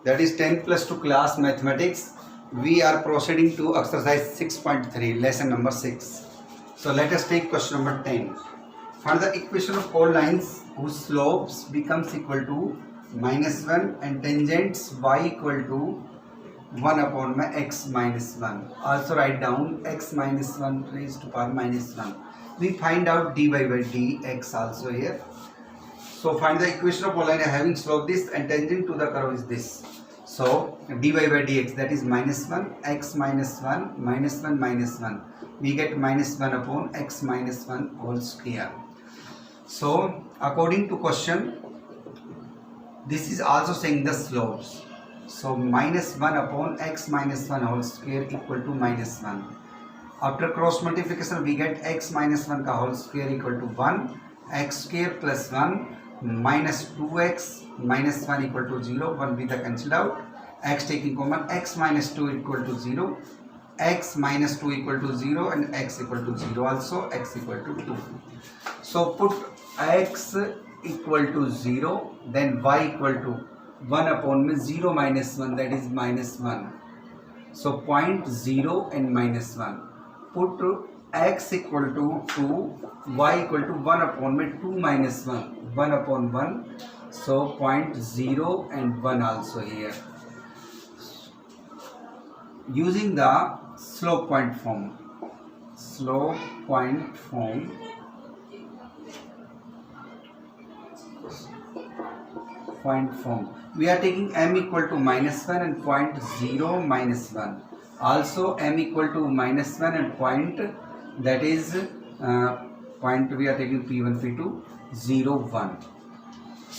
that is 10 plus 2 class mathematics. We are proceeding to exercise 6.3, lesson number 6. So let us take question number 10. Find the equation of all lines whose slopes becomes equal to -1 and tangents y equal to 1 upon my x minus 1. Also write down x minus 1 raised to power minus 1. We find out dy by dx also here. So find the equation of all line having slope this and tangent to the curve is this. So dy by dx, that is -1 x minus 1 minus 1 minus 1. We get -1 upon x minus 1 whole square. So according to question, this is also saying the slopes. So -1 upon x minus 1 whole square equal to -1. After cross multiplication we get x minus 1 ka whole square equal to 1, x square plus 1 minus 2x minus 1 equal to 0, 1 with the cancelled out, x taking common, x minus 2 equal to 0, x minus 2 equal to 0 and x equal to 0, also x equal to 2. So put x equal to 0, then y equal to 1 upon में 0 minus 1, that is -1. So point 0 and -1. Put x equal to 2, y equal to 1 upon में 2 minus 1, 1 upon 1. So point 0 and 1 also here. Using the slope point form. Slope point form. We are taking m equal to -1 and point 0 minus 1. Also m equal to -1 and point, that is point we are taking p1 p2 0 1.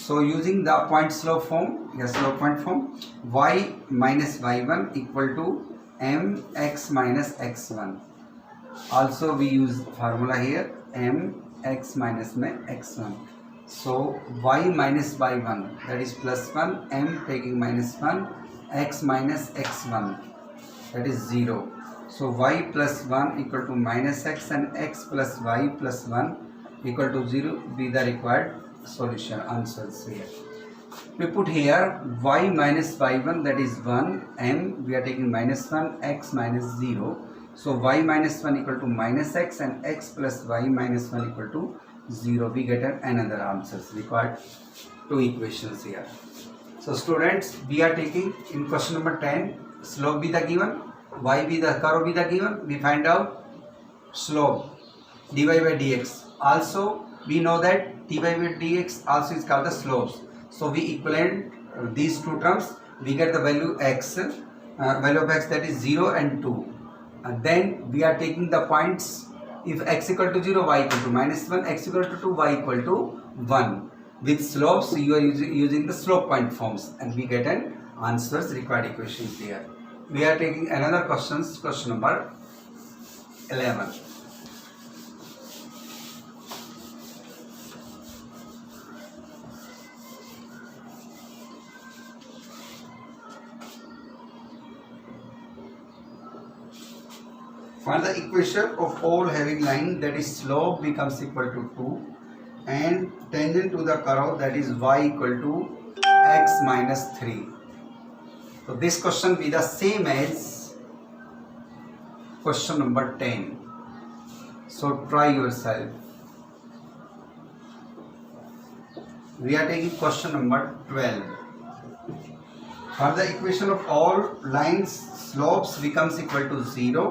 So using the point slope form, slope point form, y minus y1 equal to m x minus x1. Also we use formula here, m x minus x1. So y minus y1, that is +1, m taking -1, x minus x1, that is 0. So y plus 1 equal to -x and x plus y plus 1 equal to 0 be the required solution, answers here. We put here y minus y1, that is 1, m we are taking -1, x minus 0. So y minus 1 equal to -x and x plus y minus 1 equal to 0. We get another answers, required 2 equations here. So students, we are taking in question number 10, slope be the given, y be the curve be the given. We find out slope dy by dx. Also we know that dy by dx also is called the slopes. So we equivalent these two terms, we get the value x, value of x, that is 0 and 2. And then we are taking the points. If x equal to 0, y equal to -1, x equal to 2, y equal to 1. With slopes, you are using the slope point forms and we get an answers, required equations here. We are taking another questions, question number 11. Find the equation of all having line, that is slope becomes equal to 2 and tangent to the curve, that is y equal to x minus 3. So this question be the same as question number 10. So try yourself. We are taking question number 12. Find the equation of all lines slopes becomes equal to 0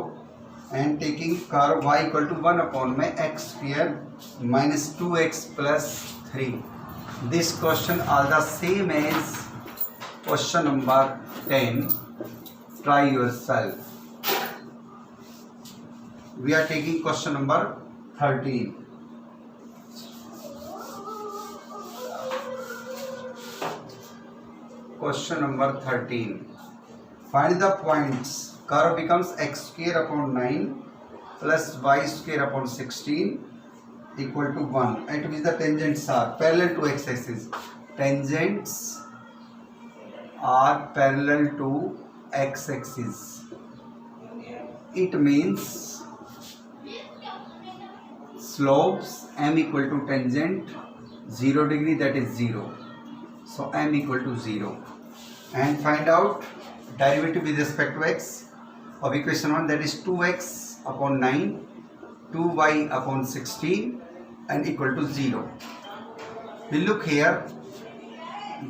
and taking curve y equal to 1 upon my x square minus 2x plus 3. This question are the same as question number 10. Try yourself. We are taking question number 13. Question number 13. Find the points. Curve becomes x square upon 9 plus y square upon 16 equal to 1, at which the tangents are parallel to x-axis. Tangents are parallel to x-axis. It means slopes m equal to tangent 0 degree, that is 0. So m equal to 0. and find out derivative with respect to x of equation 1, that is 2x upon 9, 2y upon 16 and equal to 0. We look here,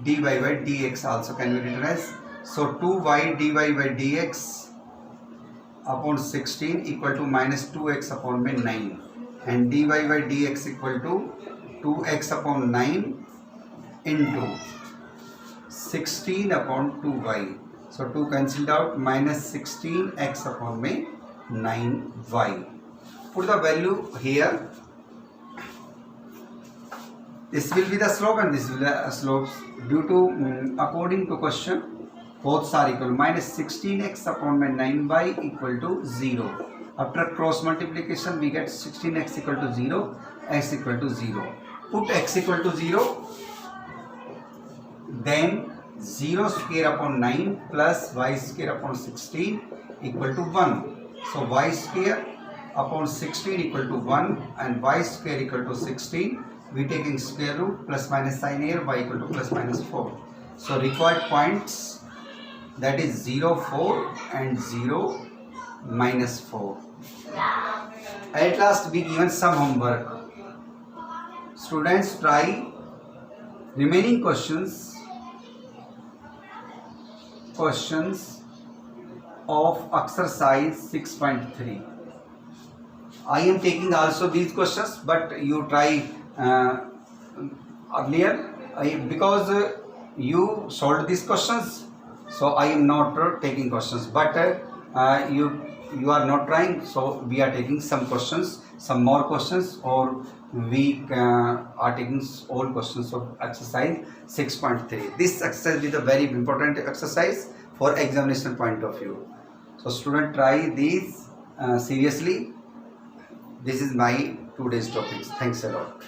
dy by dx also can be written as, so 2y dy by dx upon 16 equal to minus 2x upon 9, and dy by dx equal to 2x upon 9 into 16 upon 2y. So 2 cancelled out, minus 16x upon 9y. Put the value here. This will be the slope and this will be the slopes. Due to according to question, both are equal. Minus 16x upon 9y equal to 0. After cross multiplication, we get 16x equal to 0, x equal to 0. Put x equal to 0, then 0 square upon 9 plus y square upon 16 equal to 1. So y square upon 16 equal to 1 and y square equal to 16. We taking square root, plus minus sign here, y equal to plus minus 4. So required points, that is 0, 4 and 0, minus 4. At last we given some homework. Students try remaining questions of exercise 6.3. I am taking also these questions, but you try earlier because you solved these questions, so I am not taking questions, but you are not trying, so we are taking some questions, some more questions, or we are taking all questions of exercise 6.3. This exercise is a very important exercise for examination point of view. So student, try these seriously. This is my today's topics. Thanks a lot.